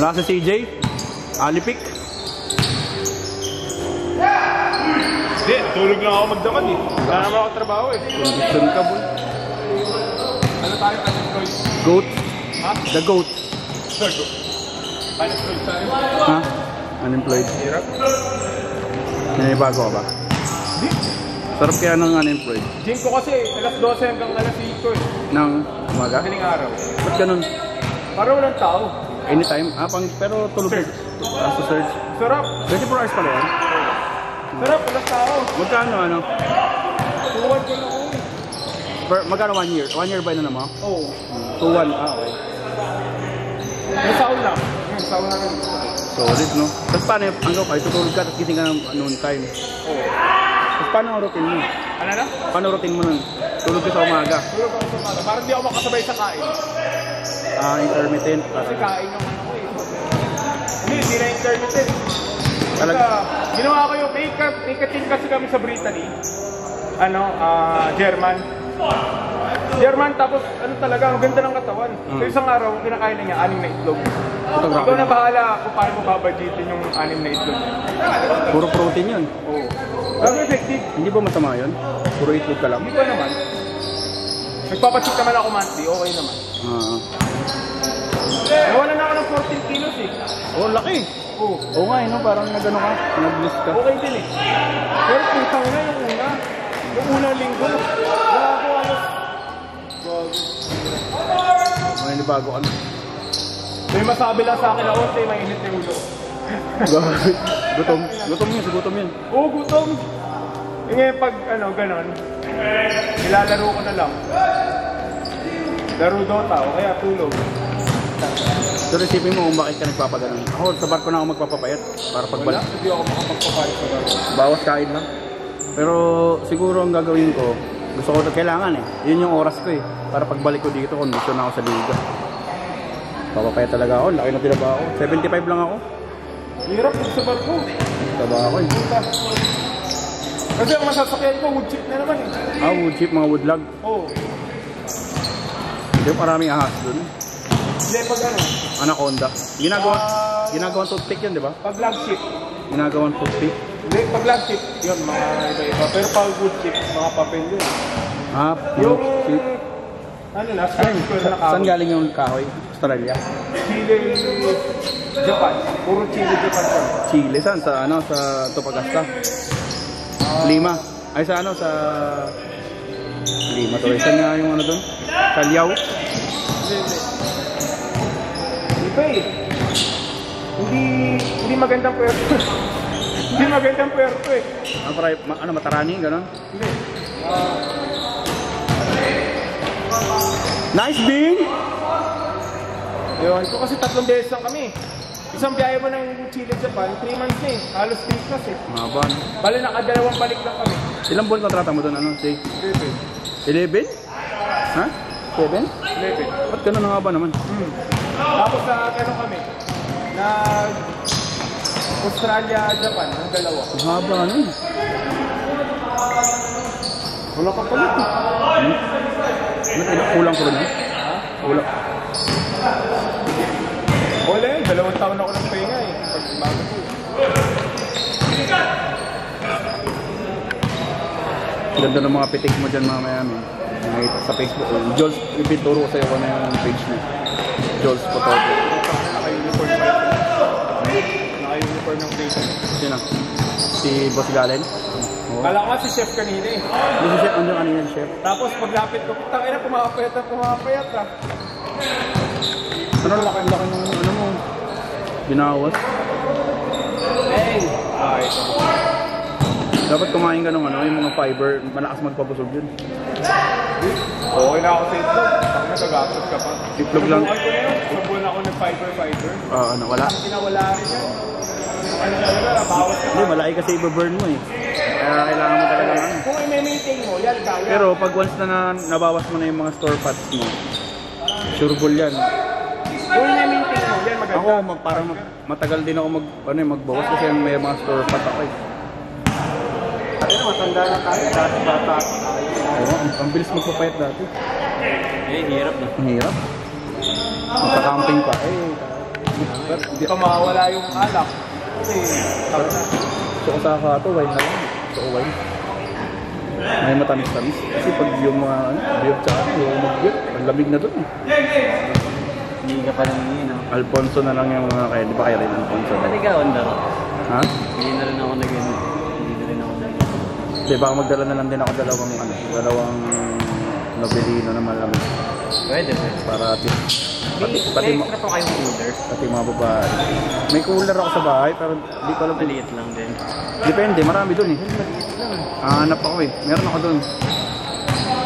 Wala si CJ. Alipik. Hindi, tulog lang ako magdamag eh. Wala naman ako trabaho eh. Condition ka, boy. Ano tayo unemployed? Goat. Ha? The goat. Third goat. Unemployed tayo. Ha? Unemployed. Hirap. Nanibago ka ba? Hindi. Sarap kaya ng unemployed. Gym ko kasi alas 12 hanggang alas 5 eh. Nang umaga? Madaling araw. Ba't ganun? Para walang tao. Anytime? Pero tulog. Sa search. Sarap. 24 hours pala yan? Sarap, walang tao. Magkano ano? Tuwan ko na ako. Magkano 1 year? 1 year ba na naman? Oo. 2-1. Okay. May saul lang. Yung saul na rin. Solid, no? Tapos paano yung hanggang kayo? Tutulog ka at gising ka ng noon time. Oo. Tapos paano ang routine mo? Ano na? Paano routine mo nun? Tulog ka sa umaga? Tulog ako sa umaga. Parang di ako makasabay sa kain. Intermittent. Kasi kain naman ako eh. Hindi na intermittent. Talaga? Ginawa ko yung may ka-team kasi kami sa Brittany. German, tapos ano talaga, ang ganda ng katawan. So isang araw, kinakain na niya, 6 na itlog. Ikaw na bahala kung paano mo babadgetin yung 6 na itlog. Puro protein yun. Oo. Pero effective. Hindi ba masama yun? Puro itlog ka lang? Hindi pa naman. Nagpapacheck naman ako monthly, okay naman. Nawala na ako ng 14 kilos eh. Oh, laki. Oo nga, no? Parang nagano ka, nag-list ka. Okay din eh. Pero putang na yung unang linggo. Bago ano. May bago ka na. May masabi lang sa akin ako, say mainit na ulo. Gutom. Gutom yun. Oo, gutom. E ngayon pag ganon, nilalaro ko na lang. Laro Dota o kaya tulog. Pero isipin mo kung bakit ka nagpapaganon. Ako, sa barko na ako magpapapayat para pagbalik. Wala, hindi ako makapagpapalit sa barko. Bawas kain lang. Pero siguro ang gagawin ko, gusto ko kailangan eh. Yun yung oras ko eh. Para pagbalik ko dito, kondisyon ako sa liga. Papapayat talaga ako, laki na tinaba ako. 75 lang ako. Hirap sa barko. Taba ako eh. Kasi ang masasakyan ko, wood chip na naman eh. Wood chip, mga wood log. Oo. Hindi maraming ahas dun. Hindi, pag Anaconda. Ginagawang toothpick yun, di ba? Pag log chip. Ginagawang toothpick. Hindi, pag log chip, yun, mga iba-iba. Pero pag wood chip, mga papel yun. Yung chip. Saan galing yung kahoy? Australia? Chile, Japan. Puro Chile, Japan. Chile, saan? Sa Topagasta? Lima. Ay, sa Lima to. Saan nga yung doon? Kalyaw? Hindi pa eh. Hindi magandang puerto. Hindi magandang puerto eh. Matarani? Ganon? Hindi. Nice Bing! Ewan ko kasi 3 beses lang kami. Isang biyahe mo ng Chile, Japan, 3 months na eh. Halos 3 plus eh. Maban. Bale, nakadalawang balik lang kami. Ilang buwan kontrata mo doon? 11? Ha? 7? 11. Ba't ganun nga ba naman? Tapos sa kami, Australia, Japan, ang dalawa. Haba nun. Wala ka pala ito. Kulang ko rin eh. Kulang. Wala eh, 2 taon ako ng pahinga eh. Pag bago ko. Ganda ng mga pitik mo dyan mamaya nakita sa Facebook. Jules, ipituro ko sa'yo ko na yung page niya. Jules Photography. Naka-uniform pa ito. Naka-uniform ng page. Sino? Si Boss Galen? Kala ko si chef kanina eh. Hindi si chef, andyan kanina chef. Tapos paglapit ko, putang ina, pumapayat ah. Ano laki ng mo? Binawas? Hey! Okay. Dapat kumain ka ng yung mga fiber, malakas magpapusog yun. Okay na ako sa itlog. Pag nagagastos ka pa. Itlog lang. Subukan ko na yun. Subukan ako ng fiber. Wala? Pinawala rin yan. Ano talaga, bawas ka. Hindi, malaki kasi i-burn mo eh. Kaya kailangan mo talaga Kung i-maintain mo, yan kaya. Pero pag once na nabawas mo na yung mga store pots mo, sureball yan. Kung i-maintain mo, yan maganda. Ako, parang matagal din ako magbawas kasi may mga store pot ako eh. Ayun, matanda na tayo. Dati bata. Oo, ang bilis magpapayat dati. Hirap na. Ang hirap. Magka-camping pa. Hindi pa mawawala yung alak. Kasi, tama na. So kung sa kato, wine na lang. So wine. May matamis-tamis. Kasi pag yung mga beer tsaka yung mag-beer, ang lamig na dun eh. Hindi ka pa naman yun, no? Alfonso na lang yung mga kaya. Di ba kaya rin Alfonso? Pwede ka, Onda. Ha? Hindi na rin ako nag-ano. Di ba magdala na lang din ako dalawang Novelino na malamig. Pwede. Para pati extra pa kayong cooler. Pati mga babae. May cooler ako sa bahay pero di ko alam. Maliit lang din. Depende, marami dun eh. Hanap ako eh. Meron ako dun.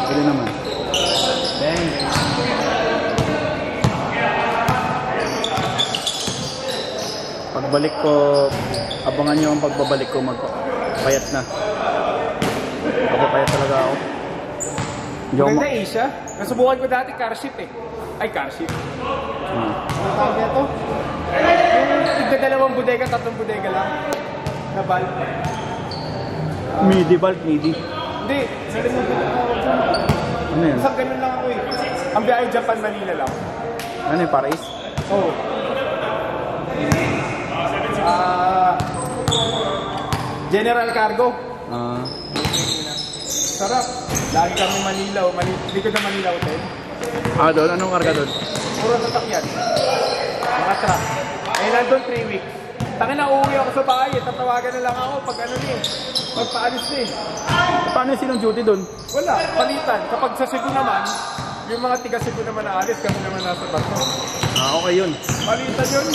Pwede naman. Thanks. Pagbalik ko, abangan nyo ang pagbabalik ko, magpapayat na. Magpapayat talaga ako. Maganda Asia. Nasubukan ko dati car seat eh. Ay, car seat. Ano tawag ito? Yung tigda 2 bodega, 3 bodega lang. Na bulk. Midi bulk, midi. Hindi, nalimutan na tawag dyan. Ano yan? Isang ganun lang ako eh. Ang biyahe Japan, Manila lang. Ano yung Paris? Oo. General Cargo. Sarap. Lagi kami Manila. Dito na Manila Hotel. Doon? Anong karga doon? Puro sasakyan. Mga truck. Eh, nandun 3 weeks. Tangin na uuwi ako sa bahay eh. Tatawagan na lang ako pag ano eh. Pag paalis na eh. Paano yung sinong duty doon? Wala. Palitan. Kapag sa Cebu naman, yung mga tiga Cebu naman na alis, kami naman nasa bato. Okay yun. Palitan yun.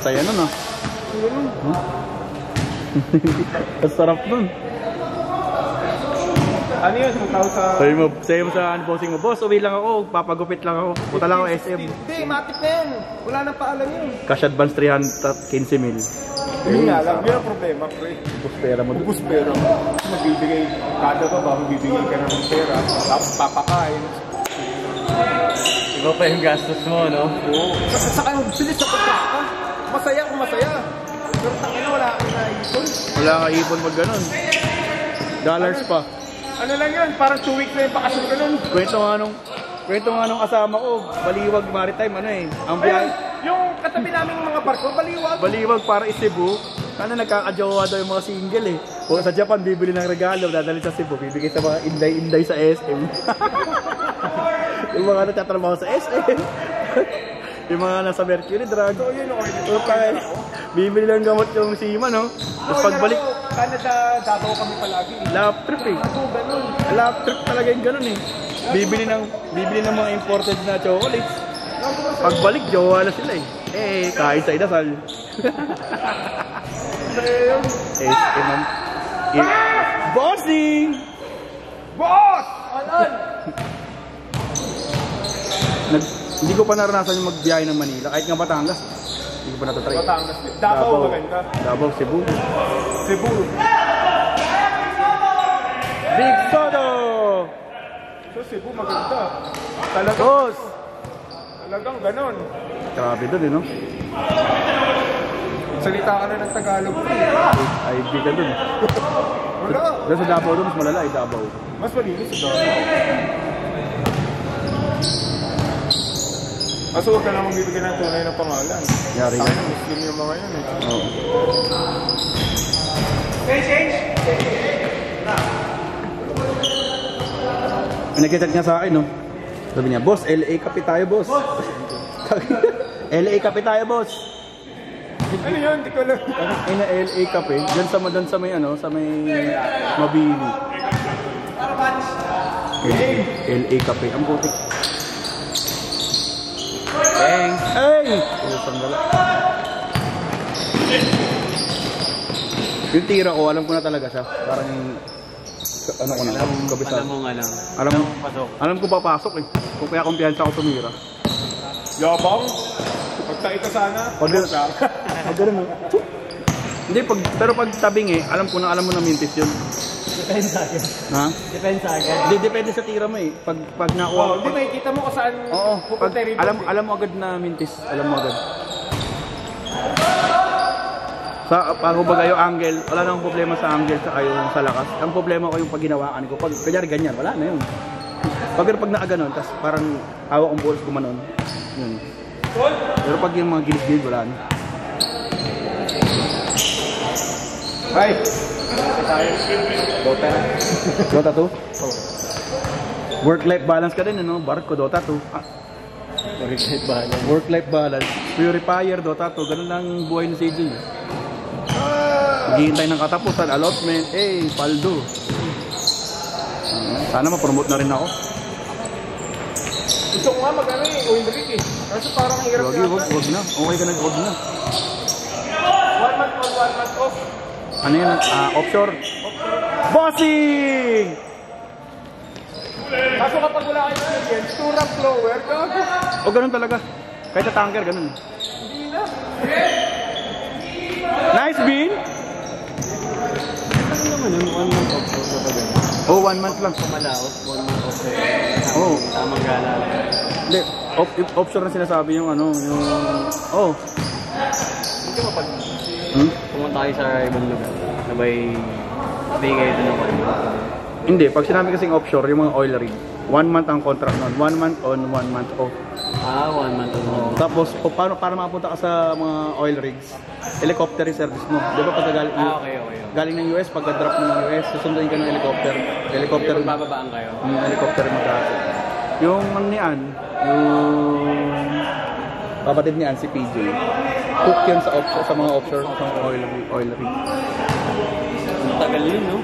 Saya nun ah. Ang sarap nun. Ano yun? Sayo mo sa unboxing mo, boss, uwi lang ako, papagupit lang ako. Punta lang ako SM. Hindi, matik na yan. Wala nang paalam yun. Cash advance 315 mil. Yun nga lang, yun ang problema, pre. Ubus pera mo doon. Ubus pera mo. Magbibigay, kada ba, magbibigay ka ng pera, tapos papakain. Iba pa yung gastos mo, no? Oo. Saka ang bilis sa pagkaka. Masaya kung masaya. Pero tangina, wala kang naipon. Wala ka ipon mag ganon. Dollars pa. Ano lang yun, parang 2 weeks na yung bakasyon ka nun. Kwento nga nung kasama ko, Baliwag Maritime, ano eh. Ang biyahe. Yung katabi namin mga barko, Baliwag. Baliwag para Cebu. Sana nagkakajowa daw yung mga single eh. O sa Japan, bibili ng regalo, dadalhin sa Cebu, bibigay sa mga inday-inday sa SM. Yung mga nagtatrabaho sa SM. Yung mga nasa Mercury Drug. So yun, Okay. Bibili lang gamot yung Sima, no? Tapos pagbalik, Canada, Davao kami palagi. lap trip eh. Ako, ganun. Lap trip talaga yung ganun eh. Bibili ng mga imported na chocolates. Pagbalik, jowa na sila eh. Eh, kain sa inasal. Bossing! Boss! Alan! Hindi ko pa naranasan yung magbiyahe ng Manila. Kahit nga Batangas. Hindi ko pa natatry. Batangas. Davao maganda. Davao, Cebu. Cebu. Big Soto! So Cebu maganda. Talagang, Boss! talagang ganon. Grabe doon eh, no? Salita ka na ng Tagalog. Ay, di ka doon. Wala. Doon sa Davao doon, mas malala ay Davao. Mas malinis sa Davao. Kaso huwag ka namang bibigyan ng tunay na pangalan. Yari Ako yan. na Muslim yung mga yun eh. Oo. Nag-chat nga sa akin, no? Sabi niya, boss, LA kape tayo, boss. LA kape tayo, boss. Ano yun? Di ko alam. Ay na LA kape, dyan sa may ano, sa may Mabini. LA kape, ang putik. Thanks. Ay! Sandala. Yung tira ko, alam ko na talaga siya. Parang, ano ko na, kabisado. Alam mo nga lang. Alam ko papasok eh. Kung kaya kumpiyansa ako tumira. Yabang? Pagtae ka sana. Pag ganun mo. Hindi, pero pag tabing eh, alam mo na mintis yun. Depende sa akin. Ha? Depende sa akin. Hindi, depende sa tira mo eh. Pag nakuha mo. Hindi, makikita mo kung saan Oo, pupunta rin. alam mo agad na mintis. Alam mo agad. Pag kumbaga yung angle, wala nang problema sa angle sa yung sa lakas. Ang problema ko yung pag ginawaan ko. Pag kanyari ganyan, wala na yun. Pag naaganon, tas parang hawak ang balls gumanon. Yun. Pero pag yung mga gilid-gilid, wala na. Ay! Dota 2? Work-life balance ka din, ano? Barko, Dota 2. Work-life balance. Work-life balance. Purifier, Dota 2. Ganun lang buhay ni CJ. Maghihintay ng katapusan, allotment, paldo. Sana ma-promote na rin ako. Gusto ko nga mag-ano oil rig eh. Kasi parang hirap Wag na. Okay ka nag-wag na. 1 month on, 1 month off. Ano yan? Offshore. Bossing! Kaso kapag wala kayo experience, 2 ramp lower, gago. O ganun talaga. Kahit sa tanker, ganun. Hindi na. Nice bean! Ano naman yun? 1 month off sa pagano. Oh, 1 month lang. Pumalaot, 1 month off eh. Oh. Tamang gala. Hindi, offshore na sinasabi yung ano, yung... Oh. Hindi mo pag pumunta kayo sa ibang lugar, sabay stay kayo doon ng 1 month. Hindi, pag sinabi kasing offshore, yung mga oil rig, 1 month ang contract nun. 1 month on, 1 month off. 1 month on. Tapos, paano para makapunta ka sa mga oil rigs? Helicopter yung service mo. Di ba pag Okay. galing ng US, pagka-drop ng US, susunduin ka ng helicopter. Helicopter. Magbababaan kayo. Helicopter mag-aasip. Yung ano niyan, yung kapatid niyan, si PJ, cook yun sa mga offshore, sa mga oil rig. Matagal yun, no?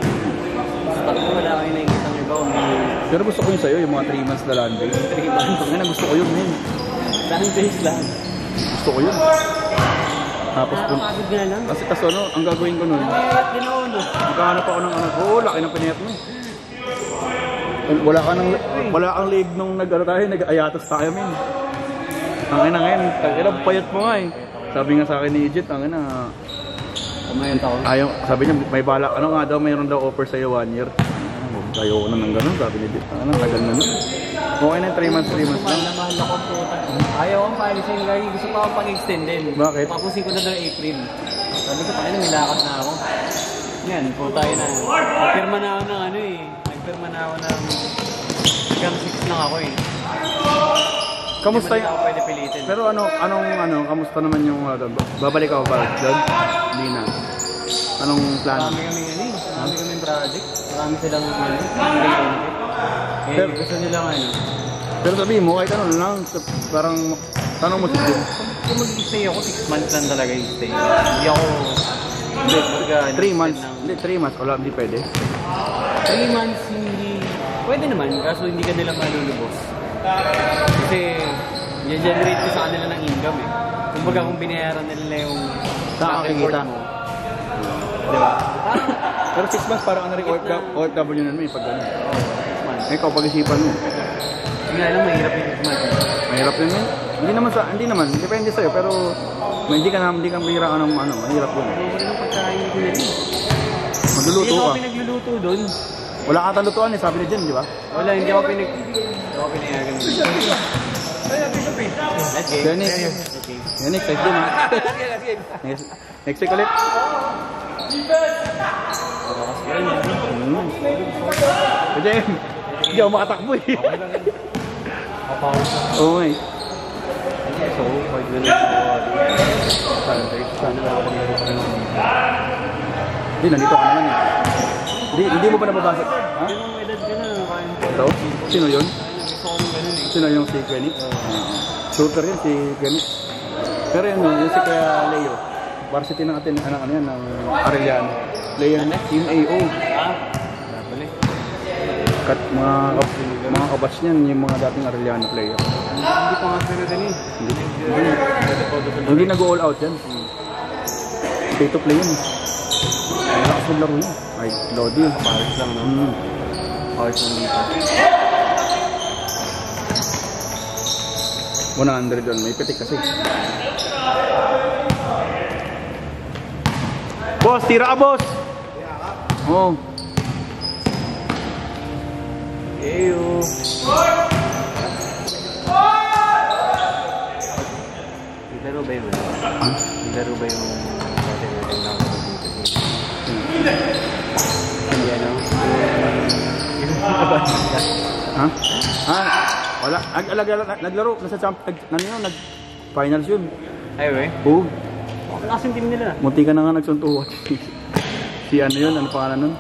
Tapos wala kayo nakikita nyo ba? Pero gusto ko yun sa'yo, yung mga 3 months na land base. 3 months? Ngayon, gusto ko yun, men. Land base lang. Gusto ko yun. Tapos, Nakakapagod nga lang. kasi ano, ang gagawin ko nun, Mayayat din ako, no? magkahanap ako ng anak. Oo, laki ng pinayat mo. Wala kang leg nung nag-ayatos tayo, men. Ang ina ngayon, payat mo nga eh. Sabi nga sa akin ni Ijit, ang ina, Kumayat ako. sabi niya, may balak, ano nga daw, mayroon daw offer sa'yo 1 year. Ayoko na ng ganun, sabi ni Ijit. Tagal na nun. Okay na 3 months lang. Mahal na mahal ako po. Ayaw akong paalisin, lagi gusto pa akong pag-extend din. Bakit? Tapusin ko na doon April. Sabi ko, pakina, may lakad na ako. Yan, po tayo na. Nagpirma na ako ng ano eh. Nagpirma na ako ng hanggang 6 lang ako eh. Kamusta Hindi yun? ako pwede pilitin. Pero kamusta naman yung, babalik ako ba doon? Hindi na. Anong plano? Marami kami ano eh. Marami kaming project. Marami silang ano. Pero- Gusto nilang ano. Pero sabihin mo, kahit ano lang, parang, tanong mo si Jim. Kung mag-stay ako, 6 months lang talaga yung stay. Hindi ako... Hindi, 3 months. Hindi, 3 months. Wala, hindi pwede. 3 months hindi... Pwede naman, kaso hindi ka nila malulubos. Kasi, i-generate ko sa kanila ng income eh. Kumbaga kung binayaran nila yung Saan traffic kakikita? mo. Diba? Pero 6 months parang ano rin OFW na naman yung pag gano'n. 6 months. Ikaw, pag-isipan mo. Hindi alam, mahirap yung 6 months. Mahirap yun yun. Hindi naman. Depende sa'yo. Pero hindi ka mahirap ng ano. Mahirap yun. Wala nang pagkain ko na rin. Magluluto Hindi ka. ako pinagluluto doon. Wala ka talutuan eh. Sabi ni Jen, di ba? Wala, hindi ako pinayagan doon. Let's game. Dennis. Dennis, next din ha. Next week ulit. Jen, hindi ako makatakbo eh. Oo nga eh. So, pag sana lang ako Hindi, nandito ka naman eh. Hindi mo ba nababasa? Ha? may edad ka na, kain ko. Ito? Sino yun? Gusto ko ng ganun eh. Sino yung si Kenny? Shooter yun, si Kenny. Pero yun, yung si Kuya Leo. Varsity ng atin, anak ano yan, ng Arellano. Leo, Team AO. Balik. Mga kabats niyan, yung mga dating Arellano player. Hindi pa nga sila din eh. Hindi nag-all out yan. Pay to play yun. Malakas maglaro yun. Ay, Lodi. Paris lang no? Paris lang dito. 100 doon. May pitik kasi. Boss, tira ka boss! Oo. Eyo. Laro ba yun? Laro ba yung Ha? Wala. Naglaro. Nasa champ. Finals yun. Ay, we? Oo. Kasing team nila. Munti ka na nga nagsuntuhan. Si ano yun, ano pangalan nun?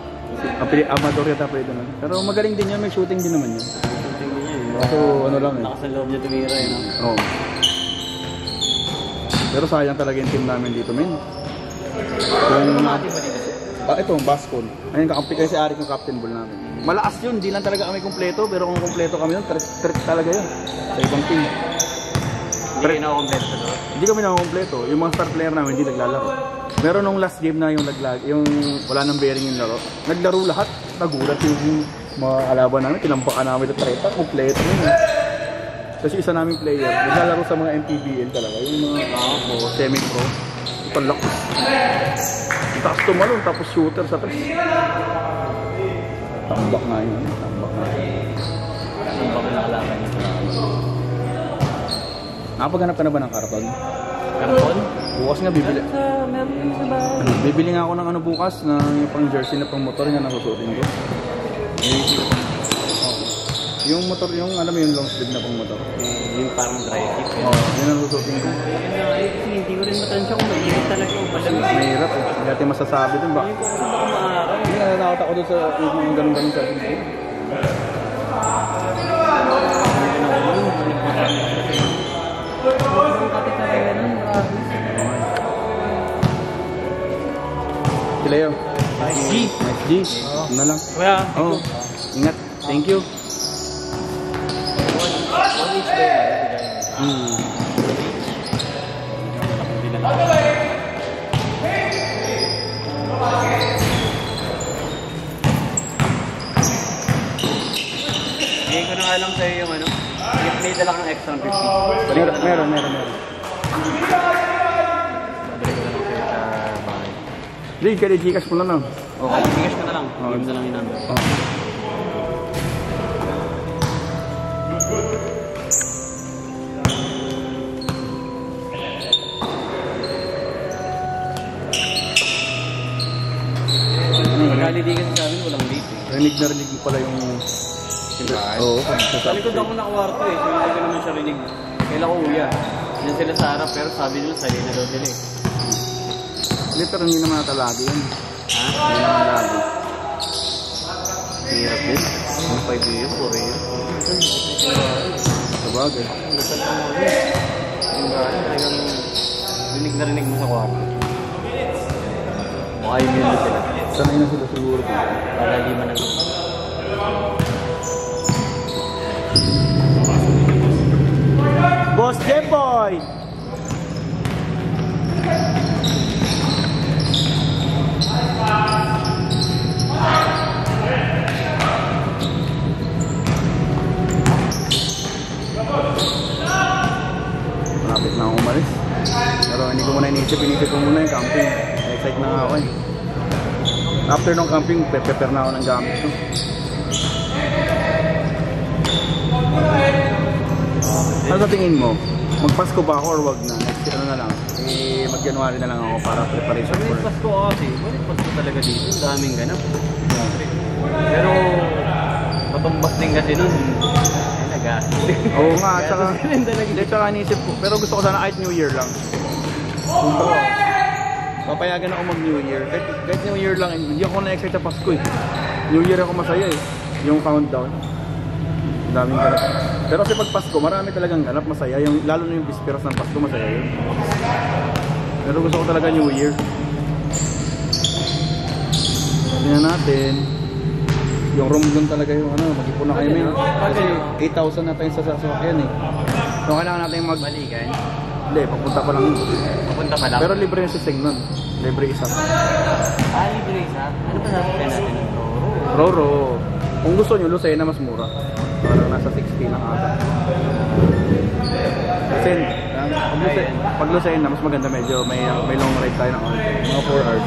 Amador yata pwede nun. Pero magaling din yan, may shooting din naman yun. Shooting din yun. So ano lang eh. Lakas ng loob niya tumira eh, no? Oo. Pero sayang talaga yung team namin dito, men. Kung Mati ba dito? ito, Bascon. Ayun, kakampi kayo si Arik yung captain ball namin. Malakas yun, di lang talaga kami kumpleto. Pero kung kumpleto kami yun, threat talaga yun. Sa ibang team. Hindi kayo nakakompleto sa loob? Hindi kami nakakompleto. Yung mga star player namin, hindi naglalaro. Pero nung last game na yung wala nang bearing yung laro, naglaro lahat. Nagulat yung mga kalaban namin, tinampakan namin na treta, kumpleto yun. Kasi isa namin player, naglalaro sa mga MPBL talaga, yung mga semi-pro. Ipanlak. Tapos tumalon, tapos shooter sa tres. Tambak nga yun, tambak nga yun. Tambak na kalaban niya. Nakapaghanap ka na ba ng karton? Karton? Bukas nga bibili. Meron yun sa bahay. Bibili nga ako ng ano bukas na yung pang jersey na pang motor nga nasusutin ko. Yung motor, yung alam mo yung long sleeve na pang motor. Yung parang dry fit. Oo, yun ang nasusutin ko. Kasi hindi ko rin matansya kung mainit talaga yung malamig. Mahirap eh. Hindi natin masasabi dun ba? Hindi ko kung baka maaraw. Hindi nga natakot ako dun sa yung ganun-ganun sa atin. Leo. Nice G. Nice G. Ano na lang. Kuya. Oh, ingat. Thank you. One each ba yun? Hindi ko na nga alam sa'yo yung ano. May dala kang extra 50. Meron. Babalik ko na lang sa'yo sa bahay. Hindi, kaya Gcash mo na lang. Okay, bigas ko na lang. Bigyan mo na lang yung number. Oh. Pag-holiday kasi sa amin, walang late eh. Rinig na rinig mo pala yung... Oo, Sa likod ako nakwarto eh. So hindi ko naman siya rinig. Kaila ko uya. Yan sila sa harap pero sabi nila sali na daw sila eh. Hindi, pero hindi naman nata lagi yun. Ha? Hindi naman lagi. Hirap din. Ano pa ito yun? Puro yun. Sabagay. Lasal ka mo rin. Yung gano'n talagang rinig na rinig mo sa kwarto. Mukha yun yun sila. Sanay na sila siguro. Para di man nag... Boss Jeboy! Malapit na ako umalis. Pero hindi ko muna inisip ko muna yung camping. Excited na nga ako eh. After ng camping, prepare na ako ng gamit. No? Ano sa tingin mo? Magpasko ba ako or wag na? Next year na lang. Mag-January na lang ako para preparation for... Balik Pasko kasi. Balik Pasko talaga dito. Daming ganap. Pero matumbas din kasi nun. Ay, nagastos din. Oo nga, tsaka... Hindi, tsaka inisip ko. Pero gusto ko sana kahit New Year lang. Papayagan ako mag-New Year. Kahit New Year lang, hindi ako na-excite sa Pasko eh. New Year ako masaya eh. Yung countdown. Daming ganap. Pero kasi pag Pasko, marami talagang ganap masaya. Lalo na yung bisperas ng Pasko, masaya yun. Pero gusto ko talaga New Year. Tingnan natin. Yung room doon talaga yung ano, mag-ipon na kayo men. Kasi 8,000 na tayo sa sasakyan eh. So kailangan natin balikan. Hindi, papunta pa lang yun. Papunta pa lang. Pero libre yung sisig nun. Libre isa. Libre isa? Ano pa sasakyan natin ng Roro? Roro. Kung gusto nyo, Lucena mas mura. Parang nasa 60 na ata. Kasi pag Lucena, mas maganda medyo. May long ride tayo ng konti. Mga 4 hours.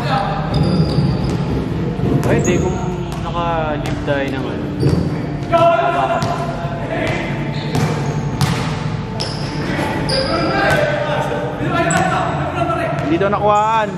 Pwede kung naka-live tayo ng ano. Baka pa. Hindi daw nakuhaan.